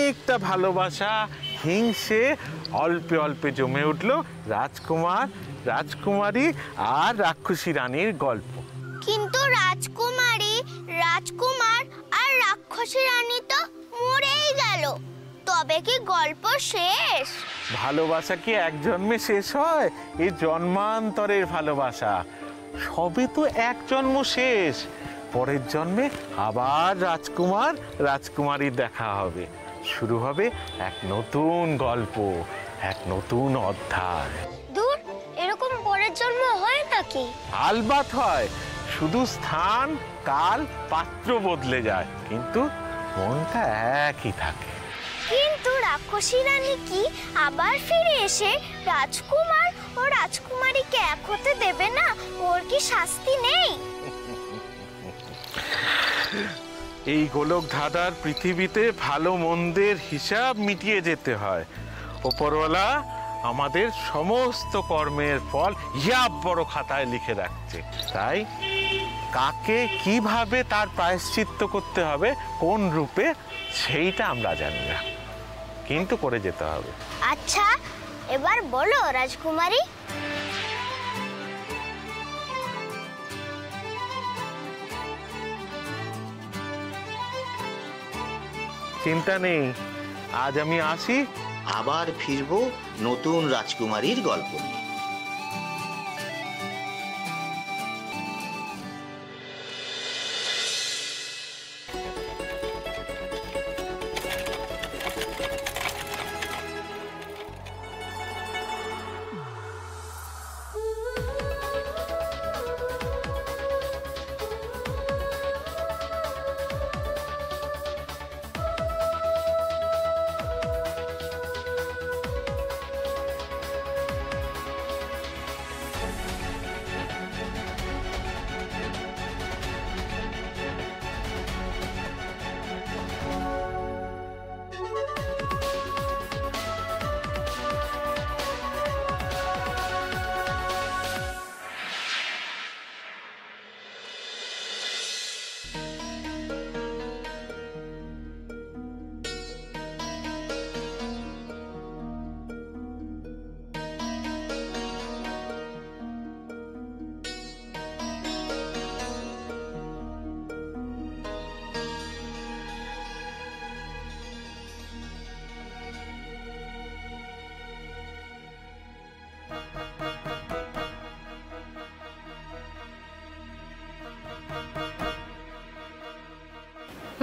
অনেকটা ভালোবাসা হিংসে অল্পে অল্পে জমে উঠল রাজকুমার রাজকুমারী আর রাক্ষসী রানীর গল্প। কিন্তু রাজকুমারী রাজকুমার আর রাক্ষসী রানী তো মরেই গেল, তবে কি গল্প শেষ? ভালোবাসা কি এক জন্মে শেষ হয়? এই জন্মান্তরের ভালোবাসা। সবে তো এক জন্ম শেষ, পরের জন্মে আবার রাজকুমার রাজকুমারীর দেখা হবে, শুরু হবে এক নতুন গল্প, এক নতুন অধ্যায়। দূর, এরকম পরের জন্ম হয় নাকি? আলবাত হয়, শুধু স্থান কাল পাত্র বদলে যায়, কিন্তু মনটা একই থাকে। কিন্তু রাক্ষসী রানী কি আবার ফিরে এসে রাজকুমার ও রাজকুমারীকে এক হতে দেবে না? ওর কি শাস্তি নেই? এই গোলক ধাঁধার পৃথিবীতে ভালো মন্দের হিসাব মিটিয়ে যেতে হয়। ওপরওয়ালা আমাদের সমস্ত কর্মের ফল হিয়াব বড় খাতায় লিখে রাখছে, তাই কাকে কিভাবে তার প্রায়শ্চিত্ত করতে হবে, কোন রূপে, সেইটা আমরা জানি না, কিন্তু করে যেতে হবে। আচ্ছা, এবার বলো রাজকুমারী। চিন্তা নেই, আজ আমি আসি, আবার ফিরবো নতুন রাজকুমারীর গল্প নিয়ে।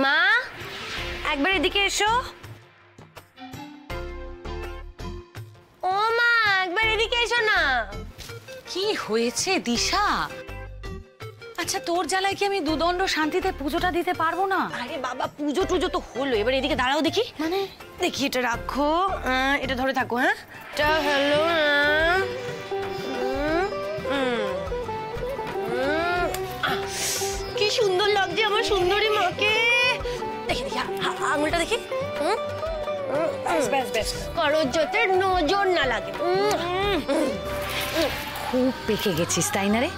মা, একবার এদিকে এসো। ও মা, একবার এদিকে এসো না। কি হয়েছে দিশা? আচ্ছা, তোর জ্বালায় কি আমি দুদণ্ড শান্তিতে পুজোটা দিতে পারবো না? আরে বাবা, পুজো টুজো তো হলো, এবার এদিকে দাঁড়াও দেখি। মানে দেখি, এটা রাখো, এটা ধরে থাকো। হ্যাঁ, এটা হলো কি সুন্দর লাগছে আমার সুন্দরী মাকে। দেখি দেখি আঙুলটা দেখি। কারোর যাতে নজর না লাগে। খুব পেকে গেছিস তাই না রে?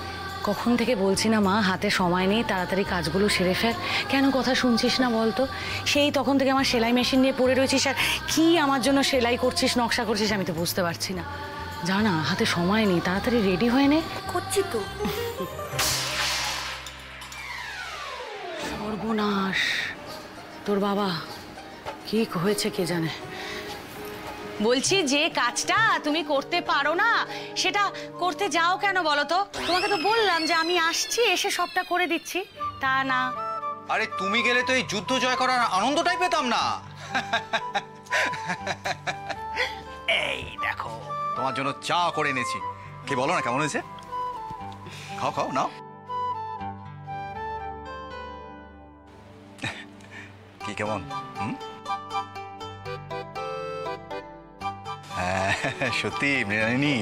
কখন থেকে বলছি না মা, হাতে সময় নেই, তাড়াতাড়ি কাজগুলো সেরে ফেল। কেন কথা শুনছিস না বলতো? সেই তখন থেকে আমার সেলাই মেশিন নিয়ে পড়ে রয়েছিস, আর কি আমার জন্য সেলাই করছিস, নকশা করছিস, আমি তো বুঝতে পারছি না। জানা হাতে সময় নেই, তাড়াতাড়ি রেডি হয়ে নে। করছি তো। সর্বনাশ, তোর বাবা কি হয়েছে কে জানে। বলছি, যে কাজটা তুমি করতে পারো না সেটা করতে যাও কেন বলো তো? তোমাকে তো বললাম যে আমি আসছি, এসে সবটা করে দিচ্ছি, তা না। আরে তুমি গেলে তো এই যুদ্ধ জয় করার আনন্দটাই পেতাম না। এই দেখো, তোমার জন্য চা করে এনেছি, কি বলো না কেমন হয়েছে? খাও খাও, নাও। কি কেমন? সত্যি মৃণালিনী,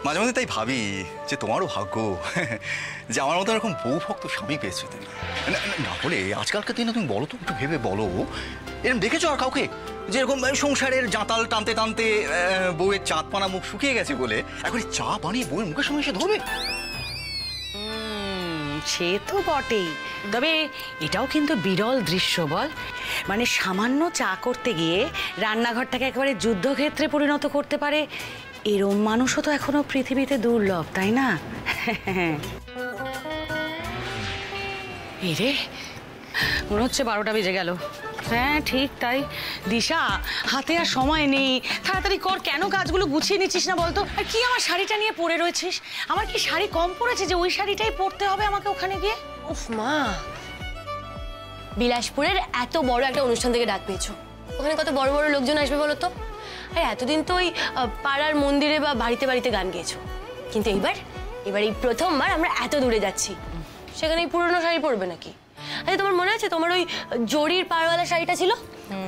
মাঝে মাঝে তাই ভাবি যে তোমারও ভাগ্য যে আমার মতো এরকম বউ ভক্ত স্বামী পেয়েছো তুমি। না বলে আজকালকার দিনে তুমি বলো তো, একটু ভেবে বলো, এরকম দেখেছো আর কাউকে যে এরকম সংসারের জাঁতাল টানতে টানতে বউয়ের চাঁদপানা মুখ শুকিয়ে গেছে বলে এখন চা বানিয়ে বউয়ের মুখের সামনে এসে ধরবে? সে তো বটেই, তবে এটাও কিন্তু বিরল দৃশ্য বল। মানে সামান্য চা করতে গিয়ে রান্নাঘরটাকে একেবারে যুদ্ধক্ষেত্রে পরিণত করতে পারে এরম মানুষও তো এখনো পৃথিবীতে দুর্লভ, তাই না? এরে মনে হচ্ছে 12টা বেজে গেল। হ্যাঁ ঠিক তাই। দিশা, হাতে আর সময় নেই, তাড়াতাড়ি কর। কেন কাজগুলো গুছিয়ে নিচ্ছিস না বলতো? আর কি আমার শাড়িটা নিয়ে পরে রয়েছিস? আমার কি শাড়ি কম পড়েছে যে ওই শাড়িটাই পরতে হবে আমাকে ওখানে গিয়ে? উফ মা, বিলাসপুরের এত বড় একটা অনুষ্ঠান থেকে ডাক পেয়েছো, ওখানে কত বড় বড় লোকজন আসবে বলো তো। আর এতদিন তো ওই পাড়ার মন্দিরে বা বাড়িতে বাড়িতে গান গেয়েছো, কিন্তু এবার এই প্রথমবার আমরা এত দূরে যাচ্ছি, সেখানে এই পুরনো শাড়ি পরবে নাকি? আচ্ছা তোমার মনে আছে তোমার ওই জরির পাড়ওয়ালা শাড়িটা ছিল,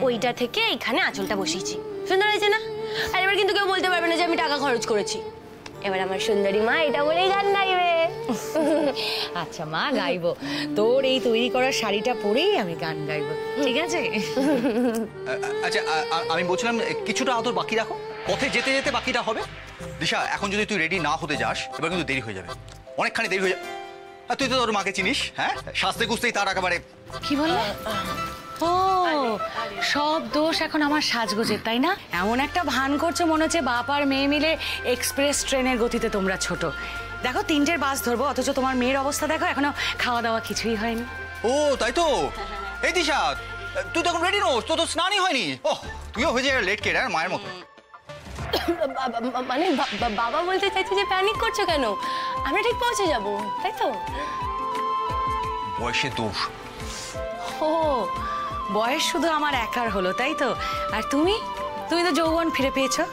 ওইটা থেকে এখানে আঁচলটা বসিয়েছি, সুন্দর হয়েছে না? আর এবার কিন্তু কেউ বলতে পারবে না যে আমি টাকা খরচ করেছি। এবার আমার সুন্দরী মা এটা বলেই গান গাইবে। আচ্ছা মা, গাইবো। তোর এই তৈরি করা শাড়িটা পরেই আমি গান গাইবো, ঠিক আছে? আচ্ছা আমি বলছিলাম কিছুটা আদর বাকি রাখো, পথে যেতে যেতে বাকিটা হবে। দিশা, এখন যদি তুই রেডি না হতে যাস এবার কিন্তু দেরি হয়ে যাবে, অনেকখানি দেরি হয়ে যাবে। আর তুই তো তোর মাকে চিনিস, হ্যাঁ? সাজতে গুছতেই তার একেবারে। কি বললে? ও, সব দোষ এখন আমার সাজগোজের, তাই না? এমন একটা ভান করছো মনে হচ্ছে বাপ আর মেয়ে মিলে এক্সপ্রেস ট্রেনের গতিতে তোমরা ছোট। দেখো 3টের বাস ধরবো, অথচ তোমার মেয়ের অবস্থা দেখো, এখনো খাওয়া দাওয়া কিছুই হয়নি। ও তাই তো। এই দিশা, তুই তো এখন রেডি নোস, তো স্নানই হয়নি। ওহ, তুইও হয়ে যায় লেট কেটার মায়ের মতো। মানে বাবা বলতে চাইছে যে প্যানিক করছো কেন, আমরা ঠিক পৌঁছে যাব, তাই তো? বয়সের দোষ। ও, বয়স শুধু আমার একার হলো, তাই তো? আর তুমি তো যৌবন ফিরে পেয়েছো।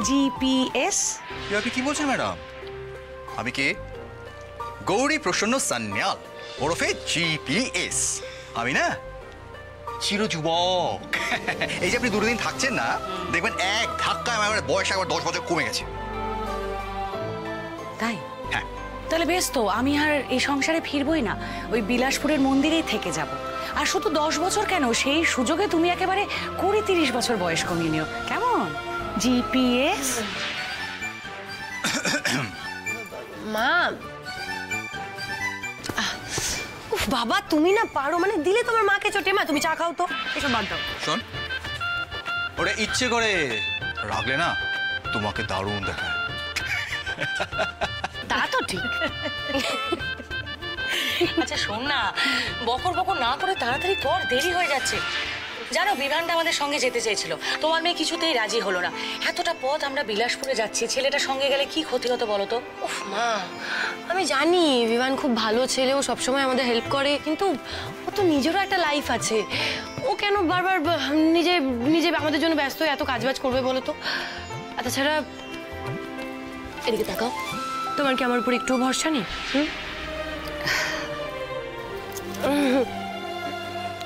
জিপিএস? আপনি কি বলছেন ম্যাডাম? আমি কে? গৌরী প্রসন্ন সান্যাল ওরফে জিপিএস। আমি না চিরযুবক। এই যে আপনি দুদিন থাকছেন না, দেখবেন এক ধাক্কায় আমার বয়স একবার 10 বছর কমে গেছে। তাই? হ্যাঁ। তাহলে বেশ তো, আমি আর এই সংসারে ফিরবই না, ওই বিলাসপুরের মন্দিরেই থেকে যাব। আর শুধু 10 বছর কেন, সেই সুযোগে তুমি একেবারে 20-30 বছর বয়স কমিয়ে নিও, কেমন? জিপিএস? মা, উফ বাবা তুমি না পারো, মানে দিলে তোমার মাকে চটে। মা তুমি চা খাও তো, এসব বাদ দাও। শোন, ওরা ইচ্ছে করে রাখলে না তোমাকে দারুণ দেখায়। তা তো ঠিক। আচ্ছা শোন না, বকর বকর না করে তাড়াতাড়ি কর, দেরি হয়ে যাচ্ছে। জানো বিমানটা আমাদের সঙ্গে যেতে চেয়েছিল, তোমার মেয়ে কিছুতেই রাজি হলো না। এতটা পথ আমরা বিলাসপুরে যাচ্ছি, ছেলেটা সঙ্গে গেলে কি ক্ষতি হতো বলো তো? উফ মা, আমি জানি বিমান খুব ভালো ছেলে, ও সবসময় আমাদের হেল্প করে, কিন্তু ও তো নিজেরও একটা লাইফ আছে। ও কেন বারবার নিজে নিজে আমাদের জন্য ব্যস্ত হয়ে এত কাজবাজ করবে বলো তো? আর তাছাড়া এদিকে তাকাও, তোমার কি আমার উপর একটু ভরসা নেই?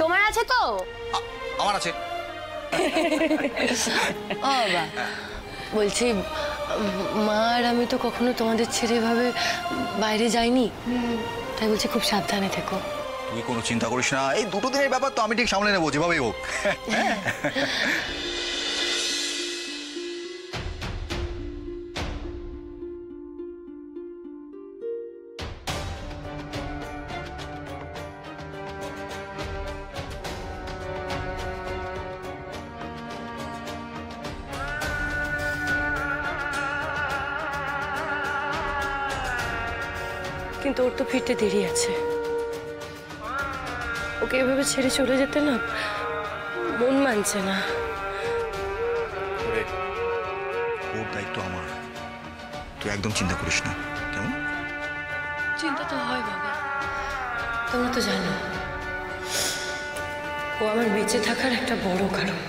তোমার আছে তো? আমার আছে। ও বাবা, বলছি মা আর আমি তো কখনো তোমাদের ছেড়ে এভাবে বাইরে যাইনি, তাই বলছি খুব সাবধানে থেকো। তুই কোনো চিন্তা করিস না, এই 2 দিনের ব্যাপার তো আমি ঠিক সামলে নেবো যেভাবেই হোক। কিন্তু ওর তো ফিরতে দেরি আছে, ওকে এভাবে ছেড়ে চলে যেতে না মন মানছে না। ওর দায়িত্ব আমার, তুই একদম চিন্তা করিস না, কেমন? চিন্তা তো হয় বাবা, তোমরা তো জানো ও আমার বেঁচে থাকার একটা বড় কারণ।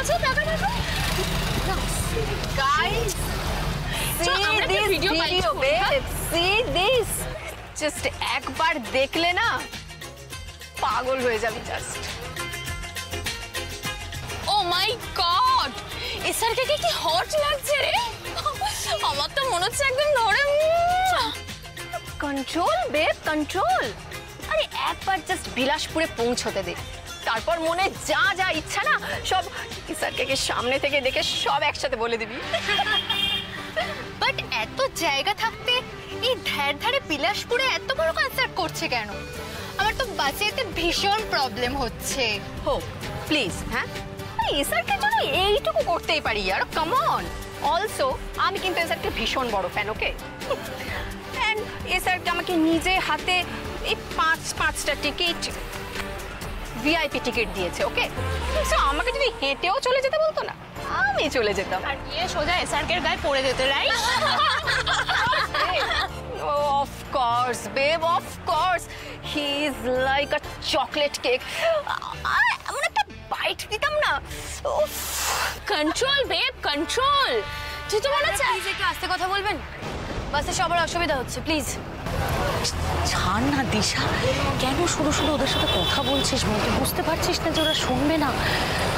আছে টাকা টাকা গাইস see this just একবার দেখলে না পাগল হয়ে যাবি জাস্ট ও মাই গড এসআরকে কি হট লাগছে রে আমার তো মনে হচ্ছে একদম ধরে কন্ট্রোল বেব কন্ট্রোল আরে একবার জাস্ট বিলাসপুরে পৌঁছতে দে তারপর মনে যা যা ইচ্ছা না সব এসআরকে সামনে থেকে দেখে সব একসাথে বলে দিবি বাট এত জায়গা থাকতে এই ধারে বিলাসপুরে এত বড় কনসার্ট করছে কেন আমার তো বাসেতে ভীষণ প্রবলেম হচ্ছে হো প্লিজ হ্যাঁ এসআরকে জন্য এইটুকু করতেই পারি আর কাম অন অলসো আমি কিন্তু এসআরকে ভীষণ বড় ফ্যান ওকে এন্ড এসআরকে আমাকে নিজে হাতে এই পাঁচটা টিকিট ভিআইপি টিকিট দিয়েছে ওকে সো আমাকে যদি হেঁটেও চলে যেতে বলতো না আমি চলে যেতাম আর গিয়ে সোজা এসআরকে গায়ে পড়ে যেতে right of course babe of course he is like a chocolate cake এমন একটা বাইট দিতাম না কন্ট্রোল বেব কন্ট্রোল তুই তো মনে হচ্ছে একটু আস্তে কথা বলবেন বাসে সবার অসুবিধা হচ্ছে প্লিজ ছাড় না দিশা, কেন শুরু শুরু ওদের সাথে কথা বলছিস? বলতে বুঝতে পারছিস না যে ওরা শুনবে না?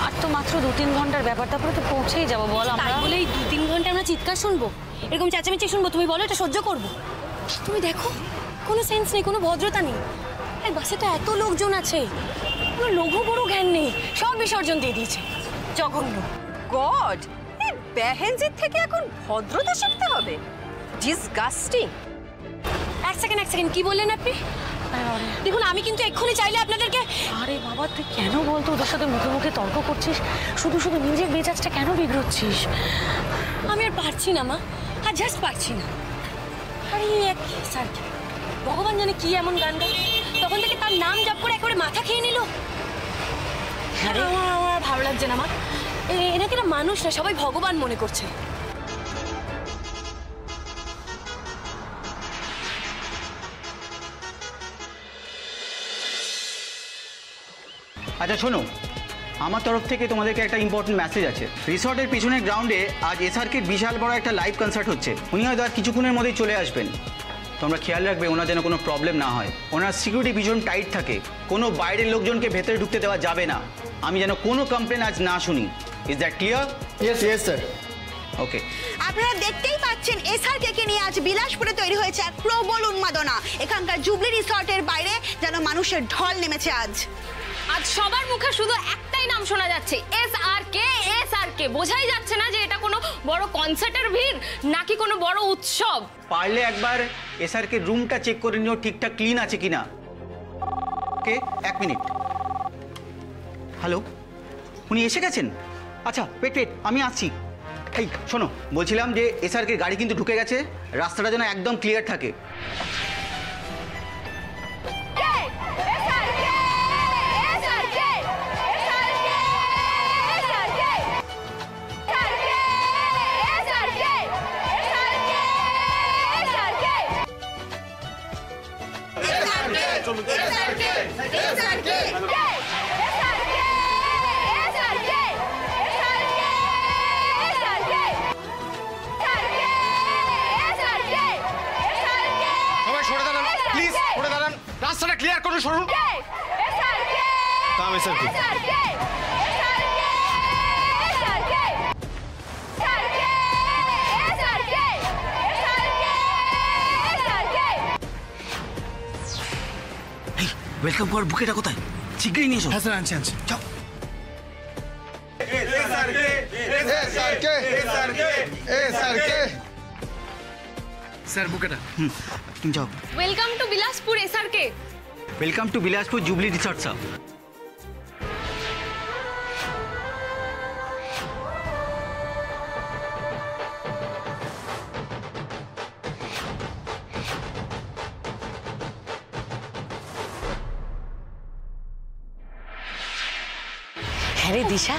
আর তো মাত্র 2-3 ঘন্টার ব্যাপার, তারপরে তো পৌঁছেই যাবো। বল আমরা বলে এই 2-3 ঘন্টা আমরা চিৎকার শুনবো, এরকম চেঁচামেচি শুনবো? তুমি বলো এটা সহ্য করবো? তুমি দেখো কোনো সেন্স নেই, কোনো ভদ্রতা নেই। আর বাসে তো এত লোকজন আছে, কোনো লঘু বড় জ্ঞান নেই, সব বিসর্জন দিয়ে দিয়েছে। জঘন্য। গড, এই বেহেনজির থেকে এখন ভদ্রতা শিখতে হবে? ডিসগাস্টিং। এক সেকেন্ড, কি বললেন আপনি? দেখুন আমি কিন্তু এক্ষুনি চাইলে আপনাদেরকে। আরে বাবা তুই কেন বলতো ওদের সাথে মুখে মুখে তর্ক করছিস? শুধু শুধু নিজের মেজাজটা কেন বিগড়চ্ছিস? আমি আর পারছি না মা, আর জাস্ট পারছি না। আরে স্যার ভগবান জানে কি এমন গান গায়, তখন থেকে তার নাম জপ করে একেবারে মাথা খেয়ে নিল। আমার ভালো লাগছে না মা, এনাকে না মানুষ না, সবাই ভগবান মনে করছে। আচ্ছা শোনো, আমার তরফ থেকে তোমাদেরকে একটা ইম্পর্টেন্ট মেসেজ আছে। রিসর্টের পিছনের গ্রাউন্ডে আজ এসআরকের বিশাল বড় একটা লাইভ কনসার্ট হচ্ছে। উনি হয়তো আর কিছুক্ষণের মধ্যেই চলে আসবেন। তোমরা খেয়াল রাখবে ওনার যেন কোনো প্রবলেম না হয়। ওনার সিকিউরিটি ভীষণ টাইট থাকে, কোনো বাইরের লোকজনকে ভেতরে ঢুকতে দেওয়া যাবে না। আমি যেন কোনো কমপ্লেন আজ না শুনি। Is that clear? Yes sir. Okay. আপনারা দেখতেই পাচ্ছেন এসআরকে নিয়ে আজ বিলাসপুরে তৈরি হয়েছে এক প্রবল উন্মাদনা। এখানকার জুবলি রিসর্টের বাইরে যেন মানুষের ঢল নেমেছে আজ। আজ সবার মুখে শুধু একটাই নাম শোনা যাচ্ছে, এসআরকে। বোঝাই যাচ্ছে না যে এটা কোনো বড় কনসার্টের ভিড় নাকি কোনো বড় উৎসব। পারলে একবার এসআরকে রুমটা চেক করে নিও ঠিকঠাক ক্লিন আছে কিনা। ওকে, 1 মিনিট। হ্যালো, উনি এসে গেছেন? আচ্ছা ওয়েট, আমি আসছি। এই শোনো, বলছিলাম যে এসআরকে গাড়ি কিন্তু ঢুকে গেছে, রাস্তাটা যেন একদম ক্লিয়ার থাকে। রাস্তাটা ক্লিয়ার করুন, সরুন। কাম এসআরকে। ওয়েলকাম করার বুকেটা কোথায়? শীঘ্রই নিয়ে এসো। হ্যাঁ স্যার, আনছি যাও। স্যার বুকেটা। তুমি যাও। Welcome to Bilaspur SRK. Welcome to Bilaspur jubilee resort sir. হ্যাঁ রে দিশা,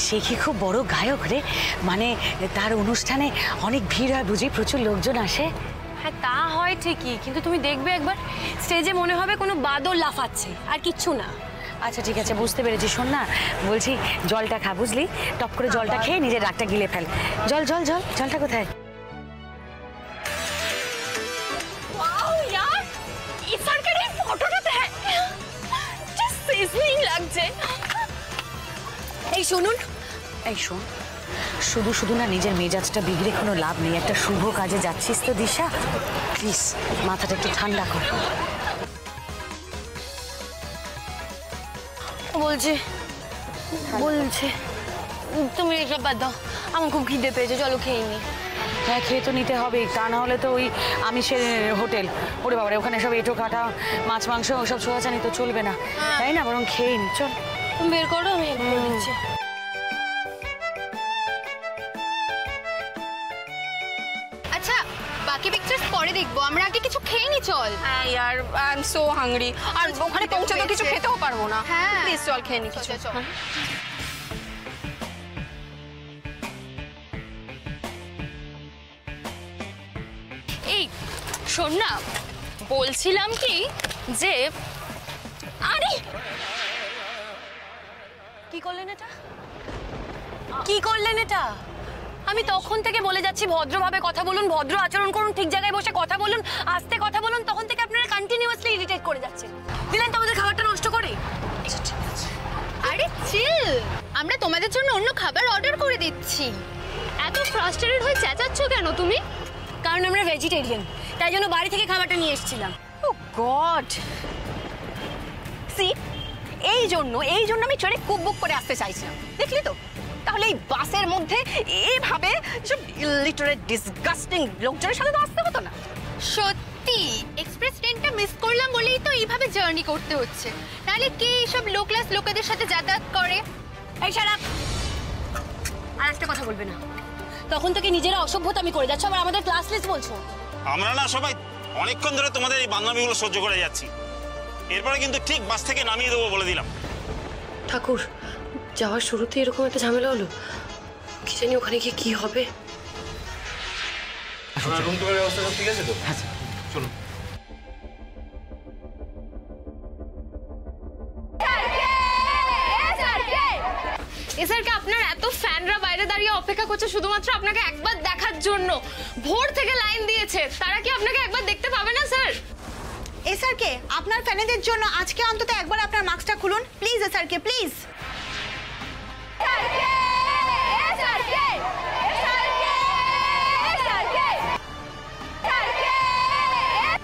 সে কি খুব বড় গায়ক রে? মানে তার অনুষ্ঠানে অনেক ভিড় হয় বুঝি, প্রচুর লোকজন আসে। হ্যাঁ তা হয় ঠিকই, কিন্তু তুমি দেখবে একবার স্টেজে মনে হবে কোনো বাদর লাফাচ্ছে, আর কিচ্ছু না। আচ্ছা ঠিক আছে, বুঝতে পেরেছি। শোন না, বলছি জলটা খা, বুঝলি? টপ করে জলটা খেয়ে নিজের রাগটা গিলে ফেল। জল জল জল, জলটা কোথায়? ওয়াও यार, এসআরকের এই ফটোটা দেখ, জাস্ট সিজলিং লাগছে। এই শুনুন, এই শোন, শুধু শুধু না নিজের মেজাজটা বিগড়ে কোনো লাভ নেই। একটা শুভ কাজে যাচ্ছিস তো দিশা, প্লিজ মাথাটা একটু ঠান্ডা কর। বলছে তুমি এসব বাদ দাও, আমার খুব খিদে পেয়েছে, চলো খেয়ে নি। হ্যাঁ, খেয়ে তো নিতে হবে, তা না হলে তো ওই আমিষের হোটেল, ওরে বাবারে, ওখানে সব এঁটো কাটা মাছ মাংস ওসব ছোঁয়াছানি তো চলবে না, তাই না? বরং খেয়ে নি, চল। তুমি বের করো, আমি হেল্প করে দিচ্ছি। আচ্ছা, বাকি পিকচার্স পরে দেখবো, আমরা আগে কিছু খেয়ে নি। চল। হ্যাঁ यार, আই এম সো হাংরি, আর ওখানে পৌঁছে তো কিছু খেতেও পারবো না। হ্যাঁ প্লিজ চল খেয়ে নি কিছু। এই শোন না, বলছিলাম কি যে, আরে কি করলেন এটা? আমি তখন থেকে বলে যাচ্ছি ভদ্রভাবে কথা বলুন, ভদ্র আচরণ করুন, ঠিক জায়গায় বসে কথা বলুন, আস্তে কথা বলুন, তখন থেকে আপনারা কন্টিনিউয়াসলি ইরিটেট করে যাচ্ছেন। দিলেন তো আমাদের খাবারটা নষ্ট করে। আরে চিল, আমরা তোমাদের জন্য অন্য খাবার অর্ডার করে দিচ্ছি। এত ফ্রাস্ট্রেটেড হয়ে চেঁচাচ্ছ কেন তুমি? কারণ আমরা ভেজিটেরিয়ান, তাই জন্য বাড়ি থেকে খাবারটা নিয়ে এসেছিলাম। ও গড, সি এই জন্য আমি ট্রেনে কুক বুক করে আসতে চাইছিলাম, দেখলি তো? তাহলে এই বাসের মধ্যে এইভাবে সব ইলিটারেট ডিসগাস্টিং লোকজনের সাথে তো আসতে হতো না। সত্যি এক্সপ্রেস ট্রেনটা মিস করলাম বলেই তো এইভাবে জার্নি করতে হচ্ছে, নাহলে কে এইসব লো ক্লাস লোকেদের সাথে যাতায়াত করে? এই শালা, আর একটা কথা বলবে না। তখন থেকে নিজেরা অসভ্যতা আমি করে যাচ্ছ, আবার আমাদের ক্লাস লিস্ট বলছো। আমরা না সবাই অনেকক্ষণ ধরে তোমাদের এই বান্ধবীগুলো সহ্য করে যাচ্ছি, এরপরে কিন্তু ঠিক বাস থেকে নামিয়ে দেবো বলে দিলাম। ঠাকুর, যাওয়ার শুরুতে এরকম একটা ঝামেলা হলো, কি জানি ওখানে গিয়ে কি হবে। রুম টুরের ব্যবস্থা সব ঠিক আছে তো? হ্যাঁ স্যার, চলুন। এসআরকে আপনার এত ফ্যানরা বাইরে দাঁড়িয়ে অপেক্ষা করছে শুধুমাত্র আপনাকে একবার দেখার জন্য। ভোর থেকে লাইন দিয়েছে, তারা কি আপনাকে একবার দেখতে পাবে না স্যার? এসআরকে, আপনার ফ্যানেদের জন্য আজকে অন্তত একবার আপনার মাস্কটা খুলুন প্লিজ। SRK please.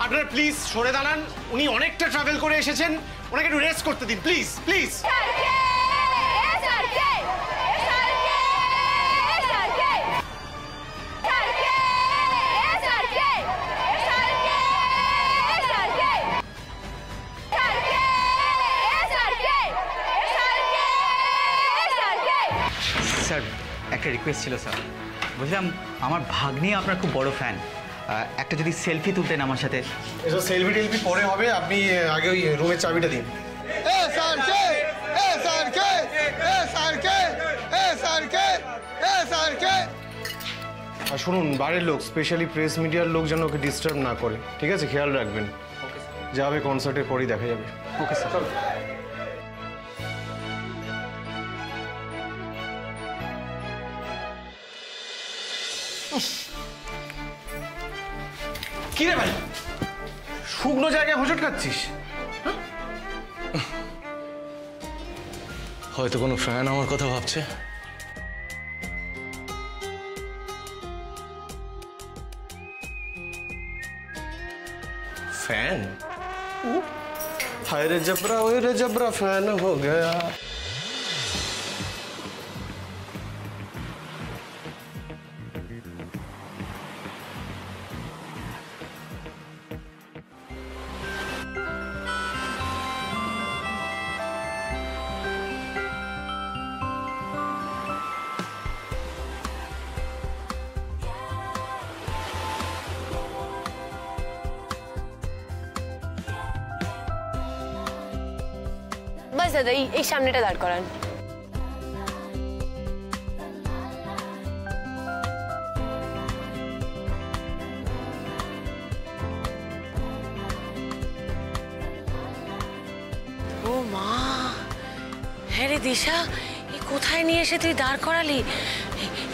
আপনারা প্লিজ সরে দাঁড়ান, উনি অনেকটা ট্রাভেল করে এসেছেন, ওনাকে একটু রেস্ট করতে দিন প্লিজ প্লিজ। স্যার একটা রিকোয়েস্ট ছিল স্যার, বুঝলাম আমার ভাগ্নি আপনার খুব বড় ফ্যান, একটা যদি সেলফি তুলতেন আমার সাথে। এসব সেলফি টেলফি পরে হবে, আপনি আগে ওই রুমের চাবিটা দিন। আর শুনুন, বাইরের লোক স্পেশালি প্রেস মিডিয়ার লোক যেন ওকে ডিস্টার্ব না করে, ঠিক আছে? খেয়াল রাখবেন। যাবে কনসার্টের পরই দেখা যাবে। Okay sir. কি রে ভাই, শুকনো জায়গায় হোঁচট খাচ্ছিস? হয়তো কোনো ফ্যান আমার কথা ভাবছে। फैन हाय रे जबरा ओए रे जबरा फैन हो गया। বাস দাদা, এই সামনেটা দাঁড় করান। ও মা, হ্যাঁ রে দিশা, কোথায় নিয়ে এসে তুই দাঁড় করালি?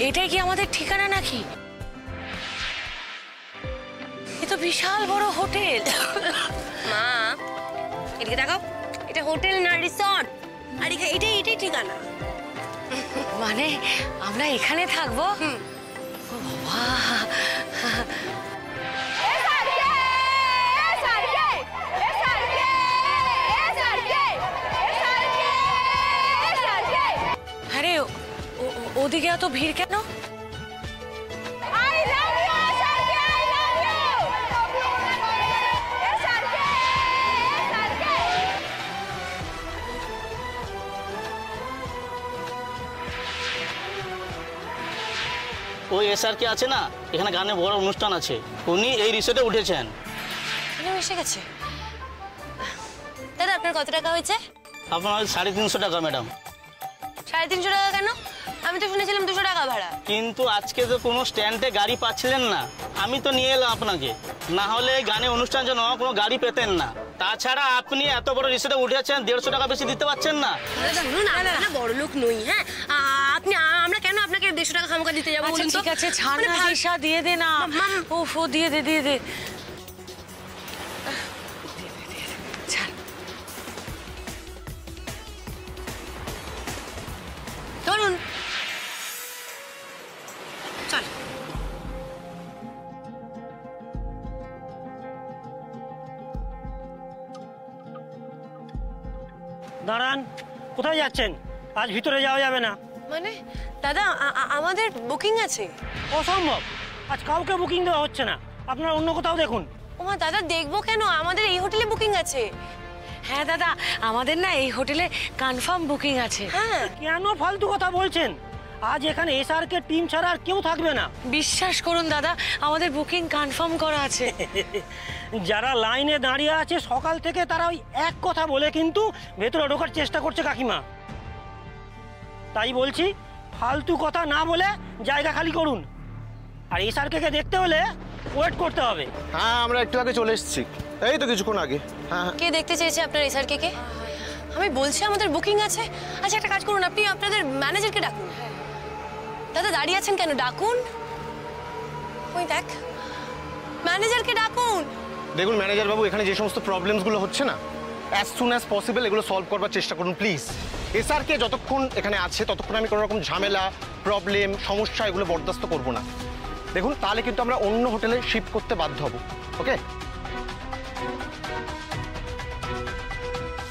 এটাই কি আমাদের ঠিকানা নাকি? এ তো বিশাল বড় হোটেল। মা এদিকে দেখাও, এটা হোটেল না রিসর্ট, আর এটাই ঠিকানা। মানে আমরা এখানে থাকবো? বাহ, আরে ওদিকে এত ভিড় কেন? ওই SRK আছে না, এখানে গানের বড় অনুষ্ঠান আছে, উনি এই রিসোর্টে উঠেছেন। এসে গেছে। দাদা আপনার কত টাকা হয়েছে? আপনার 350 টাকা ম্যাডাম। 350 টাকা কেন? আমি তো শুনেছিলাম 200 টাকা ভাড়া। কিন্তু আজকে তো কোনো স্ট্যান্ডে গাড়ি পাচ্ছিলেন না, আমি তো নিয়ে এলাম আপনাকে, না হলে গানের অনুষ্ঠান জন্য কোনো গাড়ি পেতেন না। তাছাড়া আপনি এত বড় রিসোর্টে উঠেছেন, 150 টাকা বেশি দিতে পারছেন না। না বড় লোক নই। হ্যাঁ আমরা কেন আপনাকে 150 টাকা খামোখা দিতে যাবো? ঠিক আছে, ছাড় না দিশা, দিয়ে দে না। ওফো, দিয়ে দে। ধরুন, চল। দাঁড়ান, কোথায় যাচ্ছেন? আজ ভিতরে যাওয়া যাবে না। মানে দাদা আমাদের বুকিং আছে। অসম্ভব, আজ কাউকে বুকিং দেওয়া হচ্ছে না, আপনারা অন্য কোথাও দেখুন। ওমা দাদা, দেখবো কেন? আমাদের এই হোটেলে বুকিং আছে। হ্যাঁ দাদা, আমাদের না এই হোটেলে কনফার্ম বুকিং আছে। হ্যাঁ, কেন ফালতু কথা বলছেন? আজ এখানে SRK টিম ছাড়া আর কেউ থাকবে না। বিশ্বাস করুন দাদা, আমাদের বুকিং কনফার্ম করা আছে। যারা লাইনে দাঁড়িয়ে আছে সকাল থেকে, তারা ওই এক কথা বলে কিন্তু ভেতরে ঢোকার চেষ্টা করছে কাকিমা। তাই বলছি, ফালতু কথা না বলে জায়গা খালি করুন। আর SRK কে দেখতে হলে ওয়েট করতে হবে। হ্যাঁ, আমরা একটু আগে চলে এসেছি, এই তো কিছুক্ষণ আগে। হ্যাঁ, কে দেখতে চেয়েছে আপনার SRK কে? আমি বলছি আমাদের বুকিং আছে। আচ্ছা একটা কাজ করুন, আপনি আপনাদের ম্যানেজারকে ডাকুন। দাদা দাঁড়িয়ে আছেন কেন? ডাকুন। ওই দেখ, ম্যানেজারকে ডাকুন। দেখুন ম্যানেজার বাবু, এখানে যে সমস্ত প্রবলেমসগুলো হচ্ছে না, অ্যাজ সুন অ্যাজ পসিবল এগুলো সলভ করবার চেষ্টা করুন প্লিজ। SRK যতক্ষণ এখানে আছে ততক্ষণ আমি কোনো রকম ঝামেলা, প্রবলেম, সমস্যা এগুলো বরদাস্ত করব না। দেখুন, তাহলে কিন্তু আমরা অন্য হোটেলে শিফট করতে বাধ্য হব। ওকে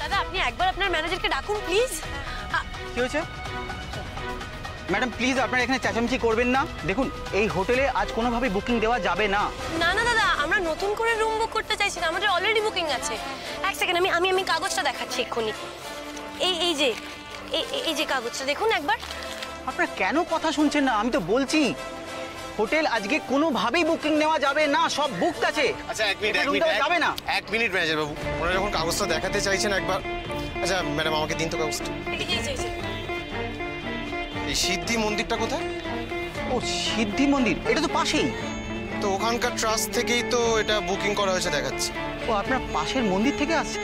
দাদা, আপনি একবার আপনার ম্যানেজারকে ডাকুন প্লিজ। কি হয়েছে ম্যাডাম? প্লিজ আপনারা এখানে চেঁচামেচি করবেন না। দেখুন, এই হোটেলে আজ কোনোভাবে বুকিং দেওয়া যাবে না। না দাদা, আমরা নতুন করে রুম বুক করতে চাইছি না, আমাদের অলরেডি বুকিং আছে। এক সেকেন্ড, আমি কাগজটা দেখাচ্ছি এক্ষুনি। এই যে কাগজটা দেখুন একবার। আপনারা কেন কথা শুনছেন না? আমি তো বলছি হোটেল আজকে কোনোভাবেই বুকিং নেওয়া যাবে না, সব বুক আছে। আচ্ছা, এক মিনিট যাবে না। এক মিনিট ম্যানেজার বাবু, ওনারা যখন কাগজটা দেখাতে চাইছেন একবার। আচ্ছা ম্যাডাম, আমাকে দিন তো কাগজটা। এই সিদ্ধি মন্দিরটা কোথায়? ও, সিদ্ধি মন্দির, এটা তো পাশেই। তো ওখানকার ট্রাস্ট থেকেই তো এটা বুকিং করা হয়েছে দেখাচ্ছে। ও, আপনার পাশের মন্দির থেকে আসছে?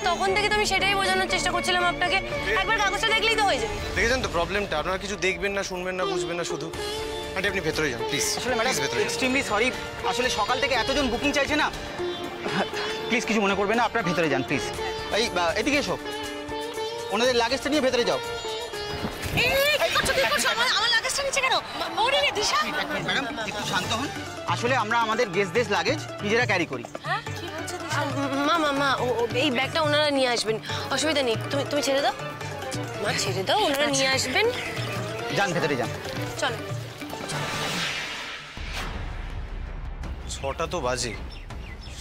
তখন থেকে তো আমি সেটাই বোঝানোর চেষ্টা করছিলাম আপনাকে, একবার কাগজটা দেখলেই তো হয়ে যাবে। দেখেছেন তো প্রবলেমটা? আপনারা কিছু দেখবেন না, শুনবেন না, বুঝবেন না শুধু। আন্টি আপনি ভেতরে যান প্লিজ। আসলে ম্যাডাম, ভেতরে যান। এক্সট্রিমলি সরি, আসলে সকাল থেকে এতজন বুকিং চাইছে না। প্লিজ কিছু মনে করবেন না, আপনারা ভেতরে যান প্লিজ। এই এদিকে এসো, ওনাদের লাগেজটা নিয়ে ভেতরে যাও। আমার লাগেজটা নিচে কেন? ম্যাডাম একটু শান্ত হন। আসলে আমরা আমাদের গেস্টদের লাগেজ নিজেরা ক্যারি করি। মা এই ব্যাগটা ওনারা নিয়ে আসবেন, অসুবিধা নেই। তুমি ছেড়ে দাও মা, ছেড়ে দাও, ওনারা নিয়ে আসবেন। যান ভেতরে যান। চলো। 6টা তো বাজে,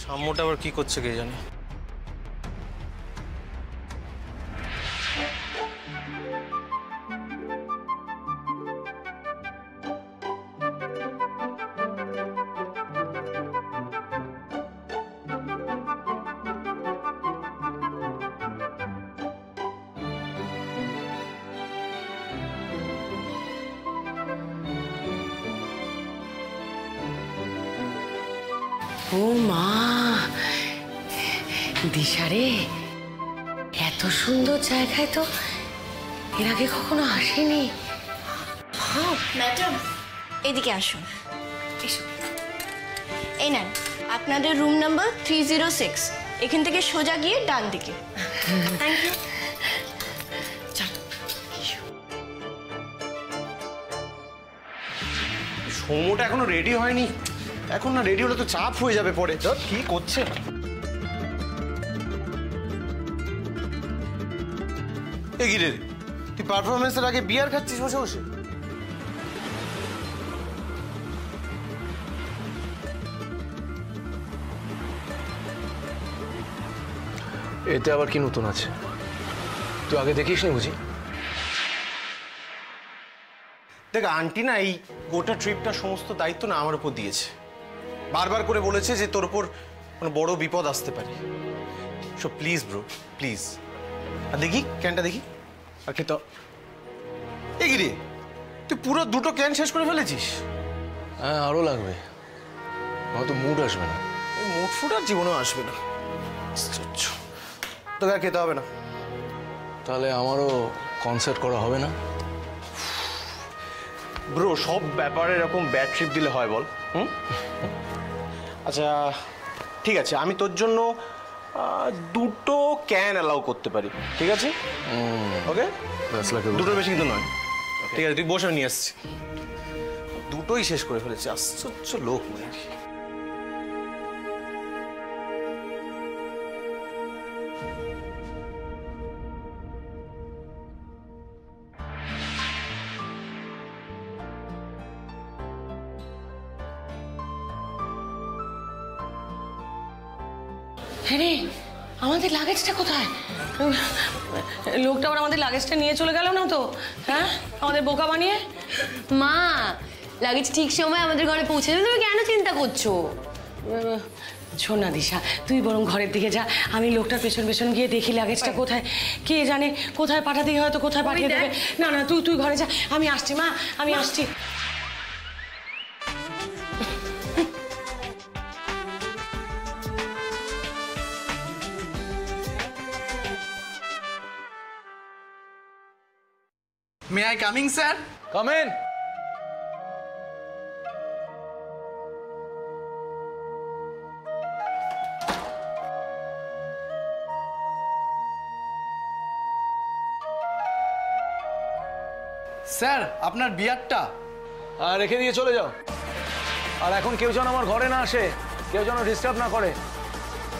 সাম্যটা আবার কি করছে কে জানে। ও মা, দিশারে, এত সুন্দর জায়গায় তো এর আগে কখনো আসেনি। ম্যাডাম এদিকে আসুন, এসো। এই নেন আপনাদের রুম নাম্বার 306। এখান থেকে সোজা গিয়ে ডান দিকে। Thank you. সৌম্যটা এখনো রেডি হয়নি। এখন না রেডি হলে তো চাপ হয়ে যাবে পরে। কি করছে? এগিয়ে তুই পারফরমেন্সের আগে বিয়ার খাচ্ছিস বসে বসে? এতে আবার কি নতুন আছে? তুই আগে দেখিসনি বুঝি? দেখ আন্টি না এই গোটা ট্রিপটা সমস্ত দায়িত্ব না আমার উপর দিয়েছে। বারবার করে বলেছে যে তোর উপর কোনো বড় বিপদ আসতে পারে। So please bro, please. আর দেখি ক্যানটা দেখি। আর খেতে এগিয়ে রে, তুই পুরো 2টো ক্যান শেষ করে ফেলেছিস। হ্যাঁ আরো লাগবে, হয়তো মুড আসবে না। মুড ফুড আর জীবনেও আসবে না। তোকে আর খেতে হবে না। তাহলে আমারও কনসার্ট করা হবে না? ব্রো সব ব্যাপারে এরকম ব্যাড ট্রিপ দিলে হয় বল? আচ্ছা ঠিক আছে, আমি তোর জন্য 2টো ক্যান অ্যালাউ করতে পারি, ঠিক আছে? ওকে, 2টোর বেশি কিন্তু নয়। ঠিক আছে তুই বসে, নিয়ে আসছি। 2টোই শেষ করে ফেলেছি, আশ্চর্য লোক মনে হয়। হ্যাঁ রে, আমাদের লাগেজটা কোথায়? লোকটা আবার আমাদের লাগেজটা নিয়ে চলে গেল না তো? হ্যাঁ, আমাদের বোকা বানিয়ে। মা লাগেজ ঠিক সময় আমাদের ঘরে পৌঁছে দেবে, তুমি কেন চিন্তা করছো? শোন না দিশা, তুই বরং ঘরের দিকে যা, আমি লোকটার পেছন পেছন গিয়ে দেখি লাগেজটা কোথায়। কে জানে কোথায় পাঠাতে হয়তো কোথায় পাঠিয়ে দেবে। না না, তুই ঘরে যা, আমি আসছি মা, আমি আসছি। May I come in, sir? Come in. Sir আপনার বিয়ারটা আর রেখে দিয়ে চলে যাও। আর এখন কেউ যেন আমার ঘরে না আসে, কেউ যেন ডিস্টার্ব না করে।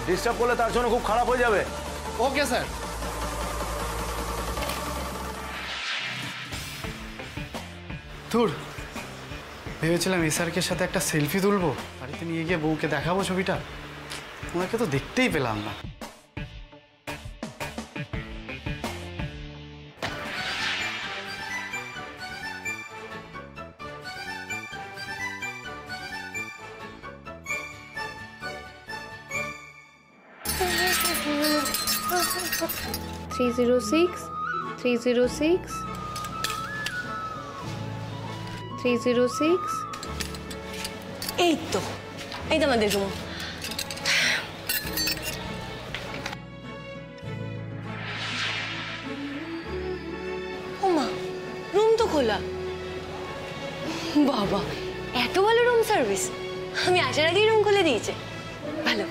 ডিস্টার্ব করলে তার জন্য খুব খারাপ হয়ে যাবে। Okay sir. ধুর, ভেবেছিলাম এসআরকে সাথে একটা সেলফি তুলবো, বাড়িতে নিয়ে গিয়ে বউকে দেখাবো ছবিটা। ওনাকে তো দেখতেই পেলাম না। এই তো আমাদের রুম। ও মা, রুম তো খোলা। বাবা, এত ভালো রুম সার্ভিস! আমি আসার আগেই রুম খুলে দিয়েছে, ভালো।